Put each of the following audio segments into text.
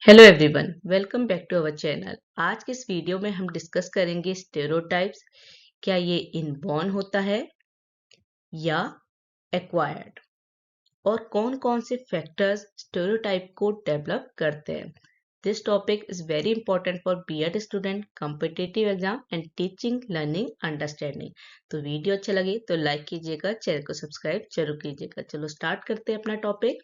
Hello everyone, welcome back to our channel. आज के इस वीडियो में हम डिस्कस करेंगे स्टेरियोटाइप्स। क्या ये इनबॉर्न होता है या एक्वायर्ड, और कौन कौन से फैक्टर्स स्टेरियोटाइप को डेवलप करते हैं। This topic is very important for BEd student, competitive exam and teaching learning understanding. तो वीडियो अच्छा लगे तो लाइक कीजिएगा, चैनल को सब्सक्राइब जरूर कीजिएगा। चलो स्टार्ट करते हैं अपना टॉपिक।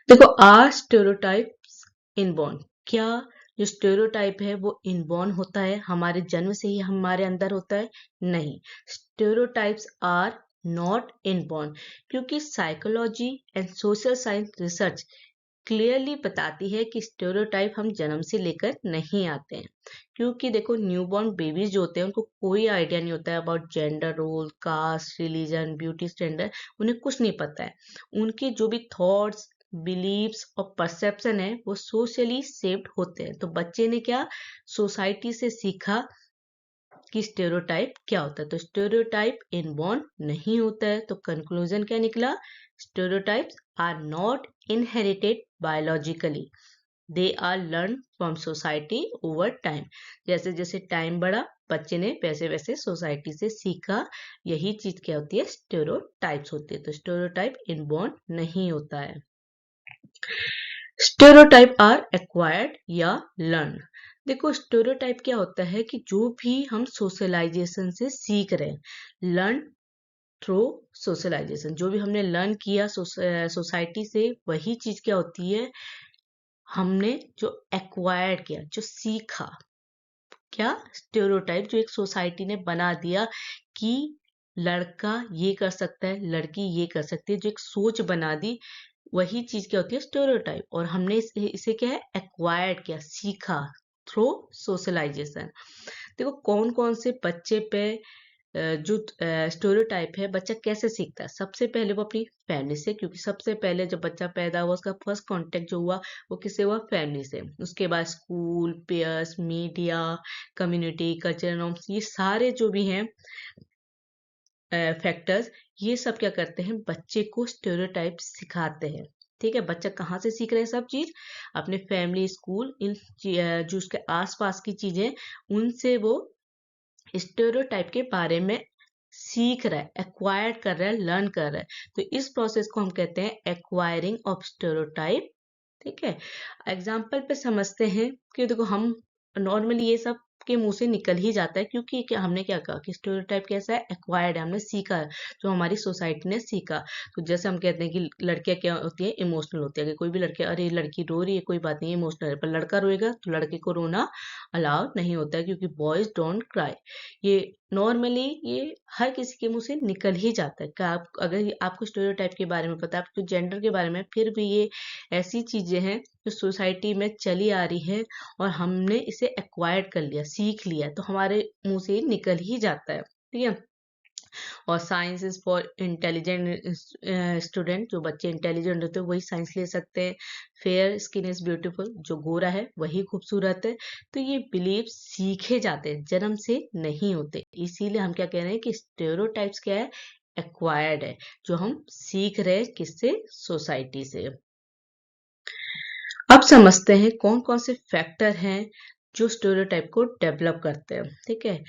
देखो, आर स्टेरियोटाइप्स इनबॉर्न, क्या जो स्टेरियोटाइप है वो इनबॉर्न होता है, हमारे जन्म से ही हमारे अंदर होता है? नहीं, स्टेरियोटाइप्स आर नॉट इनबॉर्न, क्योंकि psychology and social science research clearly बताती है कि स्टेरियोटाइप हम जन्म से लेकर नहीं आते हैं। क्योंकि देखो, न्यूबॉर्न बेबीज जो होते हैं उनको कोई आइडिया नहीं होता है about gender role, caste, religion, beauty standard, उन्हें कुछ नहीं पता है। उनके जो भी थॉट्स, बिलीव्स और परसेप्शन है वो सोशली शेप्ड होते हैं। तो बच्चे ने क्या सोसाइटी से सीखा कि स्टेरियोटाइप क्या होता है। तो स्टेरियोटाइप इनबॉर्न नहीं होता है। तो कंक्लूजन क्या निकला? Stereotypes are not inherited biologically, they are learn from society over time. जैसे जैसे टाइम बढ़ा, बच्चे ने वैसे वैसे सोसाइटी से सीखा। यही चीज क्या होती है? स्टेरियोटाइप्स होती है। तो स्टेरियोटाइप इनबॉर्न नहीं होता है। स्टेरियोटाइप आर एक्वायर्ड या लर्न। देखो, स्टेरियोटाइप क्या होता है कि जो भी हम सोशलाइजेशन से सीख रहे हैं, लर्न थ्रू सोशलाइजेशन, जो भी हमने लर्न किया सोसाइटी से, वही चीज क्या होती है? हमने जो एक्वायर्ड किया, जो सीखा, क्या स्टेरियोटाइप जो एक सोसाइटी ने बना दिया कि लड़का ये कर सकता है, लड़की ये कर सकती है, जो एक सोच बना दी, वही चीज क्या होती है? स्टेरियोटाइप। और हमने इसे क्या है? एक्वायर्ड किया, सीखा थ्रू सोशलाइजेशन। देखो, कौन कौन से बच्चे पे जो स्टेरियोटाइप है, बच्चा कैसे सीखता है? सबसे पहले वो अपनी फैमिली से, क्योंकि सबसे पहले जब बच्चा पैदा हुआ उसका फर्स्ट कांटेक्ट जो हुआ वो किससे हुआ? फैमिली से। उसके बाद school, pairs, media, community, cultural norms, ये सारे जो भी हैं फैक्टर्स, ये सब क्या करते हैं? बच्चे को स्टेरियोटाइप सिखाते हैं। ठीक है, बच्चा कहाँ से सीख रहे हैं? सब चीज अपने फैमिली, स्कूल, इन जो उसके आसपास की चीजें, उनसे वो स्टेरियोटाइप के बारे में सीख रहा है, एक्वायर कर रहा है, लर्न कर रहा है। तो इस प्रोसेस को हम कहते हैं एक्वायरिंग ऑफ स्टेरियोटाइप। ठीक है, एग्जाम्पल पे समझते हैं कि देखो, हम नॉर्मली ये सब के मुंह से निकल ही जाता है, क्योंकि क्या हमने क्या कहा कि स्टेरियोटाइप कैसा है? एक्वायर्ड है, हमने सीखा है, जो हमारी सोसाइटी ने सीखा। तो जैसे हम कहते हैं कि लड़कियां क्या होती है? इमोशनल होती है। कि कोई भी लड़की, अरे लड़की रो रही है, कोई बात नहीं, इमोशनल है। पर लड़का रोएगा तो लड़के को रोना अलाउ नहीं होता है, क्योंकि बॉयज डोंट क्राई। ये नॉर्मली ये हर किसी के मुंह से निकल ही जाता है। आप अगर आपको स्टेरियोटाइप के बारे में पता है, आपको जेंडर के बारे में, फिर भी ये ऐसी चीजें हैं जो सोसाइटी में चली आ रही है और हमने इसे एक्वायर्ड कर लिया, सीख लिया, तो हमारे मुंह से निकल ही जाता है। ठीक है। और science is for intelligent student, जो बच्चे इंटेलिजेंट होते हैं वही साइंस ले सकते हैं। फेयर स्किन इज ब्यूटीफुल, जो गोरा है वही खूबसूरत है। तो ये बिलीव सीखे जाते हैं, जन्म से नहीं होते। इसीलिए हम क्या कह रहे हैं कि स्टेरियोटाइप्स क्या है? एक्वायर्ड है, जो हम सीख रहे हैं किससे? सोसाइटी से। अब समझते हैं कौन कौन से फैक्टर हैं जो स्टेरियोटाइप को डेवलप करते हैं। ठीक है,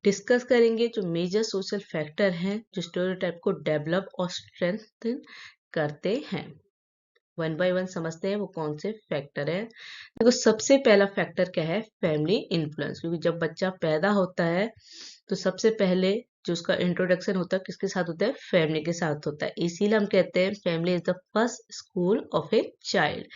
डिस्कस करेंगे जो मेजर सोशल फैक्टर हैं जो स्टेरियोटाइप को डेवलप और स्ट्रेंथन करते हैं। वन बाय वन समझते हैं वो कौन से फैक्टर है। देखो, सबसे पहला फैक्टर क्या है? Family influence. क्योंकि जब बच्चा पैदा होता है तो सबसे पहले जो उसका इंट्रोडक्शन होता है किसके साथ होता है? फैमिली के साथ होता है। इसीलिए हम कहते हैं family is the first school of a child.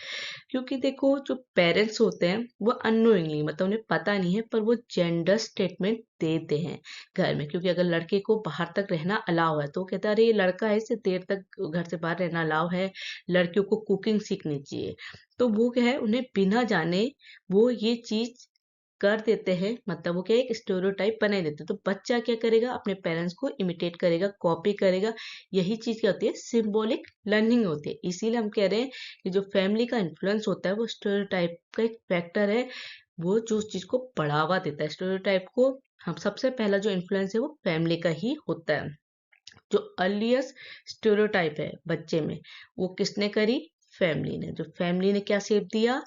क्योंकि देखो, जो पेरेंट्स होते हैं वो अननोइंगली, मतलब उन्हें पता नहीं है, पर वो जेंडर स्टेटमेंट देते हैं घर में। क्योंकि अगर लड़के को बाहर तक रहना अलाउ है तो वो कहता है अरे ये लड़का है, इसे देर तक घर से बाहर रहना अलाउ है, लड़कियों को कुकिंग सीखनी चाहिए। तो वो क्या है, उन्हें बिना जाने वो ये चीज कर देते हैं। मतलब वो क्या है? एक स्टेरियोटाइप बना देते हैं। तो बच्चा क्या करेगा? अपने पेरेंट्स को इमिटेट करेगा, कॉपी करेगा। यही चीज क्या होती है? सिंबॉलिक लर्निंग होती है। इसीलिए हम कह रहे हैं कि जो फैमिली का इन्फ्लुएंस होता है वो स्टेरियोटाइप का एक फैक्टर है। वो जो उस चीज को बढ़ावा देता है, स्टेरियोटाइप को, हम सबसे पहला जो इन्फ्लुएंस है वो फैमिली का ही होता है। जो अर्लीस्ट स्टेरियोटाइप है बच्चे में, वो किसने करी? फैमिली ने क्या शेप दिया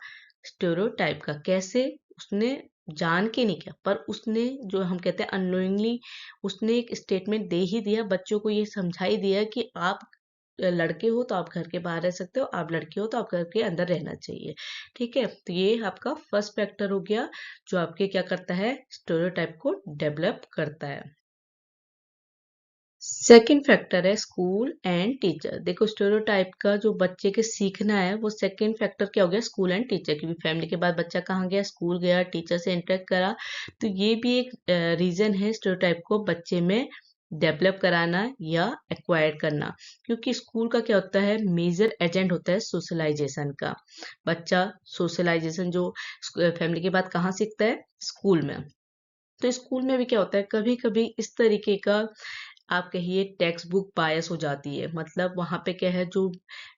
स्टेरियोटाइप का। कैसे? उसने जान के नहीं किया, पर उसने जो हम कहते हैं अननोइंगली उसने एक स्टेटमेंट दे ही दिया, बच्चों को ये समझा ही दिया कि आप लड़के हो तो आप घर के बाहर रह सकते हो, आप लड़की हो तो आप घर के अंदर रहना चाहिए। ठीक है, तो ये आपका फर्स्ट फैक्टर हो गया जो आपके क्या करता है स्टेरियोटाइप को डेवलप करता है। सेकंड फैक्टर है स्कूल एंड टीचर। देखो स्टेरियोटाइप का जो बच्चे के सीखना है वो सेकंड फैक्टर क्या हो गया स्कूल एंड टीचर, क्योंकि फैमिली के बाद बच्चा कहाँ गया स्कूल गया, टीचर से इंटरेक्ट करा। तो ये भी एक रीजन है स्टेरियोटाइप को बच्चे में डेवलप कराना या एक्वायर करना, क्योंकि स्कूल का क्या होता है मेजर एजेंट होता है सोशलाइजेशन का। बच्चा सोशलाइजेशन जो फैमिली के बाद कहाँ सीखता है स्कूल में। तो स्कूल में भी क्या होता है कभी कभी इस तरीके का आप कहिए टेक्स्ट बुक बायस हो जाती है, मतलब वहां पे क्या है जो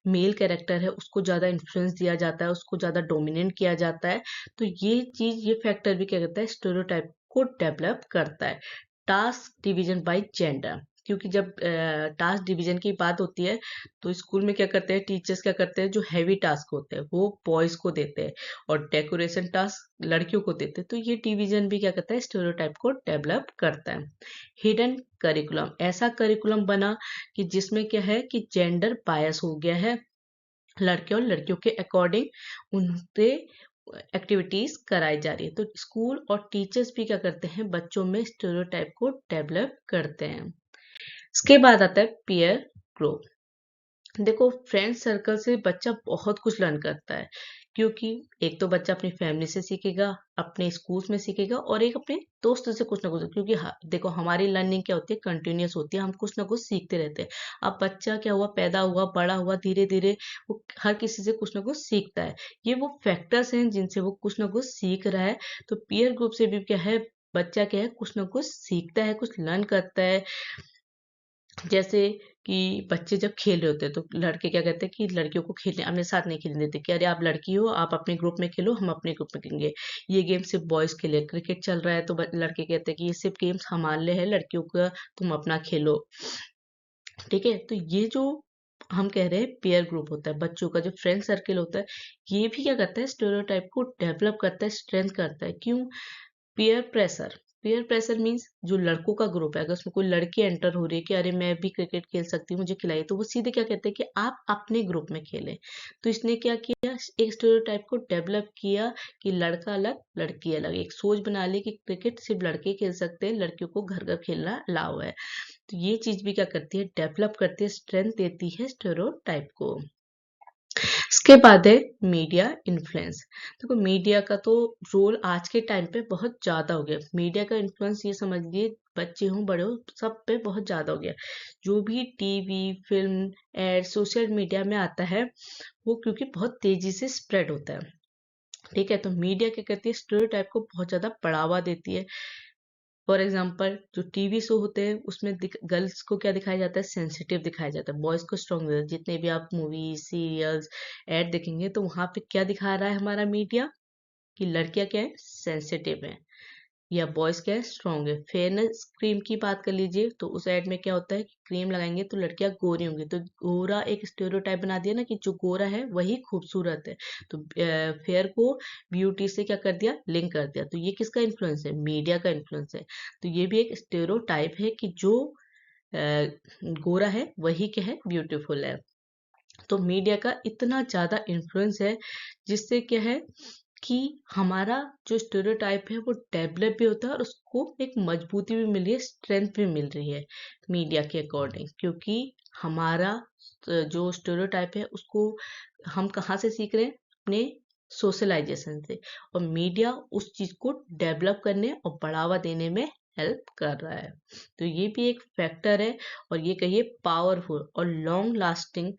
मेल कैरेक्टर है उसको ज्यादा इन्फ्लुएंस दिया जाता है, उसको ज्यादा डोमिनेट किया जाता है। तो ये फैक्टर भी क्या करता है स्टेरियोटाइप को डेवलप करता है। टास्क डिवीजन बाय जेंडर, क्योंकि जब टास्क डिवीजन की बात होती है तो स्कूल में क्या करते हैं टीचर्स क्या करते हैं जो हैवी टास्क होते हैं वो बॉयज को देते हैं और डेकोरेशन टास्क लड़कियों को देते हैं। तो ये डिवीजन भी क्या करता है स्टेरियोटाइप को डेवलप करता है। हिडन करिकुलम, ऐसा करिकुलम बना कि जिसमें क्या है कि जेंडर बायस हो गया है, लड़के और लड़कियों के अकॉर्डिंग उनसे एक्टिविटीज कराई जा रही है। तो स्कूल और टीचर्स भी क्या करते हैं बच्चों में स्टेरियोटाइप को डेवलप करते हैं। इसके बाद आता है पीयर ग्रुप। देखो फ्रेंड सर्कल से बच्चा बहुत कुछ लर्न करता है, क्योंकि एक तो बच्चा अपनी फैमिली से सीखेगा, अपने स्कूल्स में सीखेगा और एक अपने दोस्तों से कुछ ना कुछ, क्योंकि देखो हमारी लर्निंग क्या होती है कंटिन्यूअस होती है, हम कुछ ना कुछ सीखते रहते हैं। अब बच्चा क्या हुआ पैदा हुआ बड़ा हुआ धीरे धीरे वो हर किसी से कुछ ना कुछ सीखता है। ये वो फैक्टर्स हैं जिनसे वो कुछ ना कुछ सीख रहा है। तो पीयर ग्रुप से भी क्या है बच्चा क्या है कुछ ना कुछ सीखता है, कुछ लर्न करता है। जैसे कि बच्चे जब खेल रहे होते हैं तो लड़के क्या कहते हैं कि लड़कियों को खेलने अपने साथ नहीं खेलने देते कि अरे आप लड़की हो आप अपने ग्रुप में खेलो हम अपने ग्रुप में खेलेंगे। ये गेम सिर्फ बॉयज के लिए, क्रिकेट चल रहा है तो लड़के कहते हैं कि ये सिर्फ गेम्स हमारे लिए है, लड़कियों का तुम अपना खेलो। ठीक है, तो ये जो हम कह रहे हैं पेयर ग्रुप होता है बच्चों का जो फ्रेंड सर्किल होता है, ये भी क्या करता है स्टेरियोटाइप को डेवलप करता है स्ट्रेंथ करता है। क्यों? Peer pressure. Peer pressure means जो लड़कों का ग्रुप है अगर उसमें कोई लड़की एंटर हो रही है कि अरे मैं भी क्रिकेट खेल सकती हूँ मुझे खिलाइए, तो वो सीधे क्या कहते हैं कि आप अपने ग्रुप में खेलें। तो इसने क्या किया एक स्टेरियोटाइप को डेवलप किया कि लड़का अलग लड़की अलग, एक सोच बना ली कि क्रिकेट सिर्फ लड़के खेल सकते हैं लड़कियों को घर घर खेलना अलाउ है। तो ये चीज भी क्या करती है डेवलप करती है स्ट्रेंथ देती है स्टेरियोटाइप को। इसके बाद है मीडिया इन्फ्लुएंस। देखो मीडिया का तो रोल आज के टाइम पे बहुत ज्यादा हो गया। मीडिया का इन्फ्लुएंस ये समझ लिए बच्चे हो बड़े हो सब पे बहुत ज्यादा हो गया। जो भी TV film ad social media में आता है वो क्योंकि बहुत तेजी से स्प्रेड होता है। ठीक है, तो मीडिया क्या करती है स्टेरियोटाइप को बहुत ज्यादा बढ़ावा देती है। फॉर एग्जाम्पल जो टीवी शो होते हैं उसमें गर्ल्स को क्या दिखाया जाता है सेंसिटिव दिखाया जाता है, बॉयज को स्ट्रॉन्ग। जितने भी आप मूवी सीरियल्स एड देखेंगे तो वहां पे क्या दिखा रहा है हमारा मीडिया कि लड़कियां क्या है सेंसिटिव है या बॉयज क्या है स्ट्रॉन्ग है। फेयरनेस क्रीम की बात कर लीजिए तो उस एड में क्या होता है कि क्रीम लगाएंगे तो लड़कियां गोरी होंगी, तो गोरा एक स्टेरियोटाइप बना दिया ना कि जो गोरा है वही खूबसूरत है। तो फेयर को ब्यूटी से क्या कर दिया लिंक कर दिया। तो ये किसका इन्फ्लुएंस है मीडिया का इन्फ्लुएंस है। तो ये भी एक स्टेरियोटाइप है कि जो गोरा है वही क्या है ब्यूटीफुल है। तो मीडिया का इतना ज्यादा इन्फ्लुएंस है जिससे क्या है कि हमारा जो स्टेरियोटाइप है वो डेवलप भी होता है और उसको एक मजबूती भी मिल रही है स्ट्रेंथ भी मिल रही है मीडिया के अकॉर्डिंग। क्योंकि हमारा जो स्टेरियोटाइप है उसको हम कहाँ से सीख रहे हैं अपने सोशलाइजेशन से, और मीडिया उस चीज को डेवलप करने और बढ़ावा देने में हेल्प कर रहा है। तो ये भी एक फैक्टर है और ये कहिए पावरफुल और लॉन्ग लास्टिंग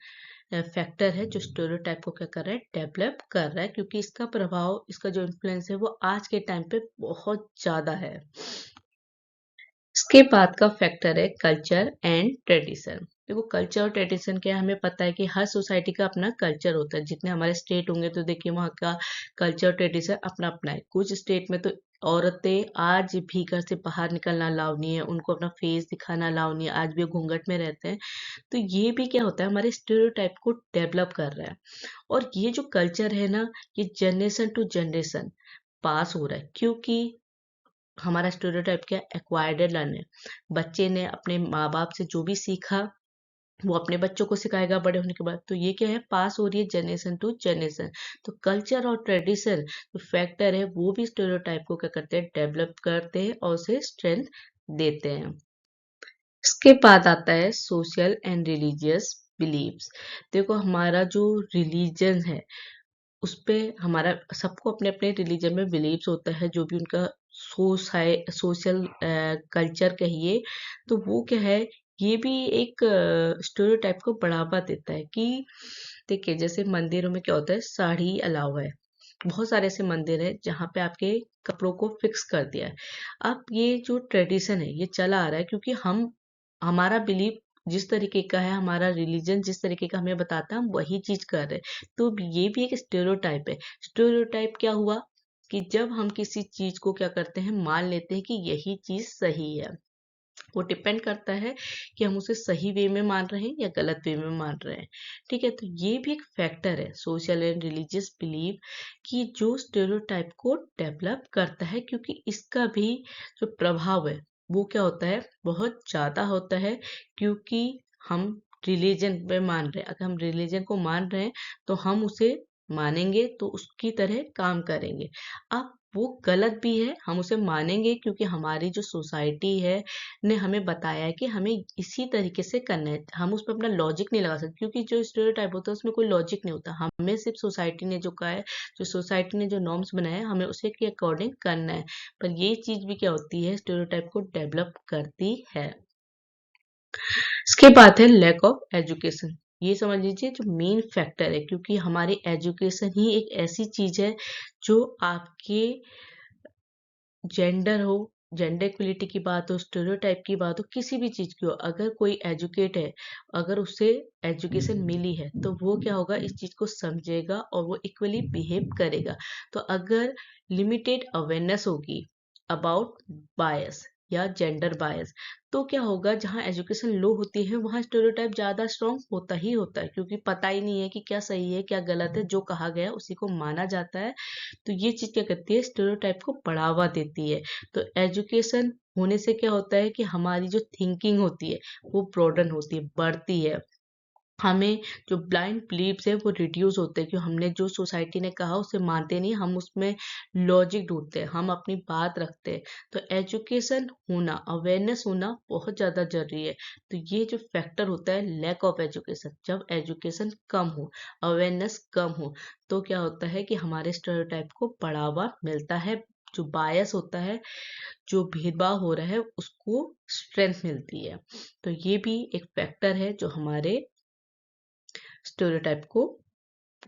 फैक्टर है जो स्टेरियोटाइप को क्या कर रहा है डेवलप कर रहा है, क्योंकि इसका प्रभाव इसका जो इन्फ्लुएंस है वो आज के टाइम पे बहुत ज्यादा है। इसके बाद का फैक्टर है कल्चर एंड ट्रेडिशन। देखो कल्चर और ट्रेडिशन क्या है हमें पता है कि हर सोसाइटी का अपना कल्चर होता है। जितने हमारे स्टेट होंगे तो देखिए वहाँ का कल्चर ट्रेडिशन अपना अपना है। कुछ स्टेट में तो औरतें आज भी घर से बाहर निकलना अलाउ नहीं है, उनको अपना फेस दिखाना अलाउ नहीं है, आज भी वो घूंघट में रहते हैं। तो ये भी क्या होता है, हमारे स्टेरियोटाइप को डेवलप कर रहा है। और ये जो कल्चर है ना, ये जनरेशन टू जनरेशन पास हो रहा है, क्योंकि हमारा स्टेरियोटाइप क्या एक्वायर्ड लर्न है। बच्चे ने अपने माँ बाप से जो भी सीखा वो अपने बच्चों को सिखाएगा बड़े होने के बाद। तो ये क्या है, पास हो रही है जनरेशन टू जनरेशन। तो कल्चर और ट्रेडिशन जो फैक्टर है वो भी स्टेरियोटाइप को क्या करते हैं, डेवलप करते हैं और उसे स्ट्रेंथ देते हैं। इसके बाद आता है सोशल एंड रिलीजियस बिलीव्स। देखो हमारा जो रिलीजन है उस पे हमारा सबको अपने अपने रिलीजन में बिलीव्स होता है, जो भी उनका सोशल कल्चर कहिए। तो वो क्या है, ये भी एक स्टेरियोटाइप को बढ़ावा देता है कि देखिए जैसे मंदिरों में क्या होता है, साड़ी अलाउ है। बहुत सारे ऐसे मंदिर है जहाँ पे आपके कपड़ों को फिक्स कर दिया है। अब ये जो ट्रेडिशन है ये चला आ रहा है, क्योंकि हम हमारा बिलीव जिस तरीके का है, हमारा रिलीजन जिस तरीके का हमें बताता है, हम वही चीज कर रहे हैं। तो ये भी एक स्टेरियोटाइप है। स्टेरियोटाइप क्या हुआ कि जब हम किसी चीज को क्या करते हैं, मान लेते हैं कि यही चीज सही है। वो डिपेंड करता है कि हम उसे सही वे में मान रहे हैं या गलत वे में मान रहे हैं। ठीक है, तो ये भी एक फैक्टर है सोशल एंड रिलीजियस बिलीव कि जो स्टेरियोटाइप को डेवलप करता है, क्योंकि इसका भी जो प्रभाव है वो क्या होता है, बहुत ज्यादा होता है। क्योंकि हम रिलीजन में मान रहे हैं, अगर हम रिलीजन को मान रहे हैं तो हम उसे मानेंगे तो उसकी तरह काम करेंगे। अब वो गलत भी है, हम उसे मानेंगे क्योंकि हमारी जो सोसाइटी है ने हमें बताया है कि हमें इसी तरीके से करना है। हम उस पर अपना लॉजिक नहीं लगा सकते, क्योंकि जो स्टेरियोटाइप होता है उसमें कोई लॉजिक नहीं होता। हमें सिर्फ सोसाइटी ने जो कहा है, जो सोसाइटी ने जो नॉर्म्स बनाए हैं, हमें उसे के अकॉर्डिंग करना है। पर ये चीज भी क्या होती है, स्टेरियोटाइप को डेवलप करती है। इसके बाद है लैक ऑफ एजुकेशन। ये समझ लीजिए जो मेन फैक्टर है, क्योंकि हमारी एजुकेशन ही एक ऐसी चीज है जो आपके जेंडर हो, जेंडर इक्वलिटी की बात हो, स्टेरियोटाइप की बात हो, किसी भी चीज की हो, अगर कोई एजुकेट है, अगर उसे एजुकेशन मिली है, तो वो क्या होगा, इस चीज को समझेगा और वो इक्वली बिहेव करेगा। तो अगर लिमिटेड अवेयरनेस होगी अबाउट बायस या जेंडर बायस, तो क्या होगा, जहाँ एजुकेशन लो होती है वहाँ स्टेरियोटाइप ज्यादा स्ट्रांग होता ही होता है, क्योंकि पता ही नहीं है कि क्या सही है क्या गलत है, जो कहा गया उसी को माना जाता है। तो ये चीज क्या करती है, स्टेरियोटाइप को बढ़ावा देती है। तो एजुकेशन होने से क्या होता है कि हमारी जो थिंकिंग होती है वो ब्रॉडन होती है, बढ़ती है। हमें जो ब्लाइंड बिलीव्स है वो रिड्यूस होते हैं, क्योंकि हमने जो सोसाइटी ने कहा उसे मानते नहीं, हम उसमें लॉजिक ढूंढते हैं, हम अपनी बात रखते हैं। तो एजुकेशन होना, अवेयरनेस होना बहुत ज्यादा जरूरी है। तो ये जो फैक्टर होता है लैक ऑफ एजुकेशन, जब एजुकेशन कम हो, अवेयरनेस कम हो, तो क्या होता है कि हमारे स्टेरियोटाइप को बढ़ावा मिलता है। जो बायस होता है, जो भेदभाव हो रहा है, उसको स्ट्रेंथ मिलती है। तो ये भी एक फैक्टर है जो हमारे स्टेरियोटाइप को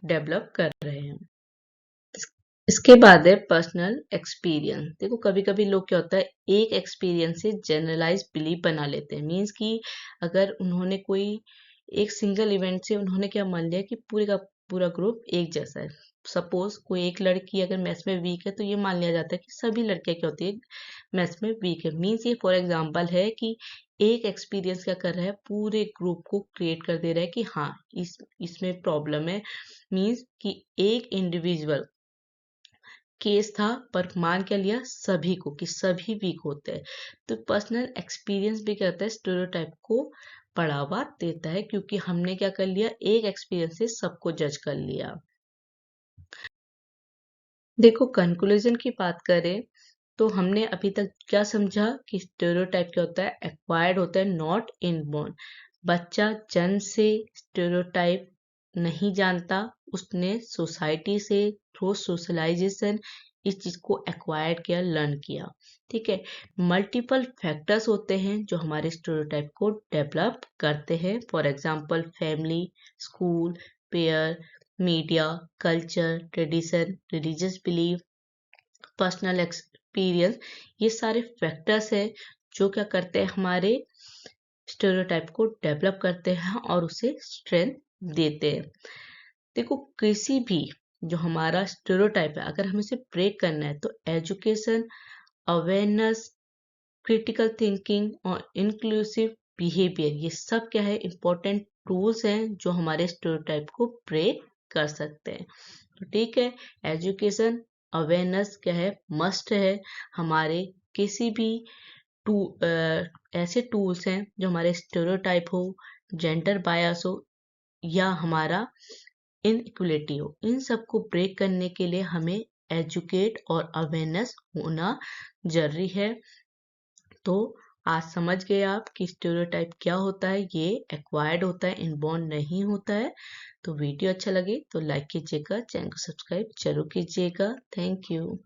डेवलप कर रहे हैं। इसके बाद है पर्सनल एक्सपीरियंस। देखो कभी कभी लोग क्या होता है, एक एक्सपीरियंस से जनरलाइज बिलीव बना लेते हैं। मीन्स कि अगर उन्होंने कोई एक सिंगल इवेंट से उन्होंने क्या मान लिया कि पूरे का पूरा ग्रुप एक जैसा है। सपोज कोई एक लड़की अगर मैथ्स में वीक है, तो ये मान लिया जाता है कि सभी लड़कियां क्या होती है, मैथ्स में वीक है। मीन्स ये फॉर एग्जाम्पल है कि एक एक्सपीरियंस क्या कर रहा है, पूरे ग्रुप को क्रिएट कर दे रहा है कि हाँ इसमें प्रॉब्लम है। मीन्स कि एक इंडिविजुअल केस था, पर मान क्या लिया सभी को कि सभी वीक होते हैं। तो पर्सनल एक्सपीरियंस भी कहता है स्टेरियोटाइप को बढ़ावा देता है, क्योंकि हमने क्या कर लिया, एक एक्सपीरियंस से सबको जज कर लिया। देखो कंक्लूजन की बात करें तो हमने अभी तक क्या समझा कि स्टेरियोटाइप क्या होता है, एक्वायर्ड होता है, नॉट इनबॉर्न। बच्चा जन्म से स्टेरियोटाइप नहीं जानता, उसने सोसाइटी से थ्रू सोशलाइजेशन इस चीज को एक्वायर्ड किया, लर्न किया। ठीक है, मल्टीपल फैक्टर्स होते हैं जो हमारे स्टेरियोटाइप को डेवलप करते हैं। For example family, school, pair, media, culture, tradition, religious belief, personal experience, ये सारे फैक्टर्स हैं जो क्या करते हैं, हमारे स्टेरियोटाइप को डेवलप करते हैं और उसे स्ट्रेंथ देते हैं। देखो किसी भी जो हमारा स्टेरियोटाइप है, अगर हमें इसे ब्रेक करना है तो एजुकेशन, अवेयरनेस, क्रिटिकल थिंकिंग और इंक्लूसिव बिहेवियर, ये सब क्या है, इंपॉर्टेंट टूल्स हैं जो हमारे स्टेरियोटाइप को ब्रेक कर सकते हैं। तो ठीक है, एजुकेशन, अवेयरनेस क्या है, मस्ट है। हमारे किसी भी ऐसे टूल्स हैं जो हमारे स्टेरियोटाइप हो, जेंडर बायस हो या हमारा इनइक्वलिटी हो, इन सबको ब्रेक करने के लिए हमें एजुकेट और अवेयरनेस होना जरूरी है। तो आज समझ गए आप कि स्टेरियोटाइप क्या होता है, ये एक्वायर्ड होता है, इनबॉर्न नहीं होता है। तो वीडियो अच्छा लगे तो लाइक कीजिएगा, चैनल को सब्सक्राइब जरूर कीजिएगा। Thank you.